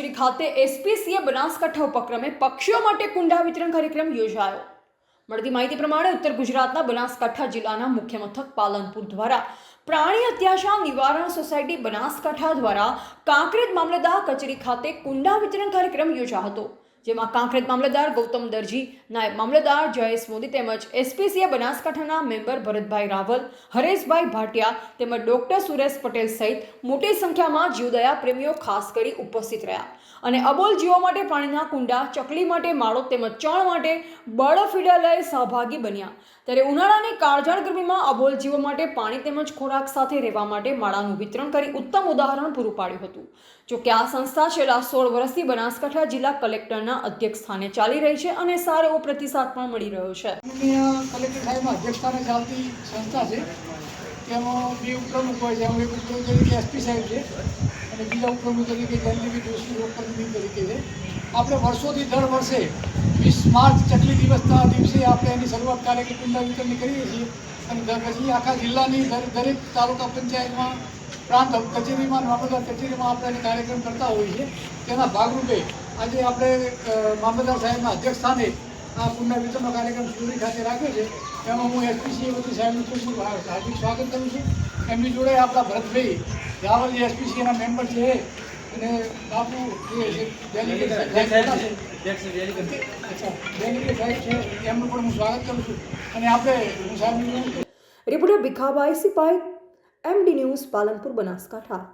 કચેરી ખાતે એસપીસીએ બનાસકાંઠા ઉપક્રમે પક્ષીઓ માટે કુંડા વિતરણ કાર્યક્રમ યોજાયો। મળતી માહિતી પ્રમાણે ઉત્તર ગુજરાતના બનાસકાંઠા જિલ્લાના મુખ્ય મથક પાલનપુર દ્વારા પ્રાણી અત્યાચાર નિવારણ સોસાયટી બનાસકાંઠા દ્વારા કાંકરેજ મામલતદાર કચેરી ખાતે કુંડા વિતરણ કાર્યક્રમ યોજાયો હતો, જેમાં કાંકરેજ મામલતદાર ગૌતમ દરજી, નાયબ મામલતદાર જયેશ મોદી તેમજ એસપીસીએ બનાસકાંઠાના મેમ્બર ભરતભાઈ રાવલ, હરેશભાઈ ભાટિયા તેમજ ડોક્ટર સુરેશ પટેલ સહિત મોટી સંખ્યામાં જીવદયા પ્રેમીઓ ખાસ કરી ઉપસ્થિત રહ્યા અને અબોલ જીવો માટે પાણીના કુંડા, ચકલી માટે માળો તેમજ ચણ માટે બર્ડ ફીડર લઈ સહભાગી બન્યા। ત્યારે ઉનાળાની કાળઝાળ ગરમીમાં અબોલ જીવો માટે પાણી તેમજ ખોરાક સાથે રહેવા માટે માળાનું વિતરણ કરી ઉત્તમ ઉદાહરણ પૂરું પાડ્યું હતું। જો કે આ સંસ્થા છેલ્લા 16 વર્ષથી બનાસકાંઠા જિલ્લા કલેક્ટરના અધ્યક્ષ સ્થાને ચાલી રહી છે અને સારો એવો પ્રતિસાદ પણ મળી રહ્યો છે। કલેક્ટર સાહેબના અધ્યક્ષ સ્થાને ચાલતી સંસ્થા છે, તેમાં બે ઉપપ્રમુખ હોય છે। એક ઉપપ્રમુખ તરીકે એસપી સાહેબ છે અને બીજા ઉપપ્રમુખ તરીકે જનજીવી જોશી લોકપ્રતિનિધિ તરીકે છે। આપણે વર્ષોથી દર વર્ષે 20 માર્ચ ચકલી દિવસના દિવસે આપણે એની શરૂઆત કાર્યક્રમ કુંડા વિતરણની કરીએ છીએ અને પછી આખા જિલ્લાની દરેક તાલુકા પંચાયતમાં, પ્રાંત કચેરીમાં, મામલતદાર કચેરીમાં આપણે કાર્યક્રમ કરતા હોઈએ છીએ। તેના ભાગરૂપે આજે આપણે મામલતદાર સાહેબના અધ્યક્ષ સ્થાને આ કુંડા વિતરણનો કાર્યક્રમ સુરી ખાતે રાખ્યો છે। એમાં હું એસપીસી વતી સાહેબનું ખૂબ હાર્દિક સ્વાગત કરું છું। એમની જોડે આપણા ભરતભાઈ રાવલ જે એસપીસીના મેમ્બર છે અને બાપુ જે ડેલિગેટ સાહેબ છે એમનું પણ હું સ્વાગત કરું છું અને આપણે હું સાહેબનું reporter Bhikhabhai Sipai, MD news, Palanpur, Banaskantha.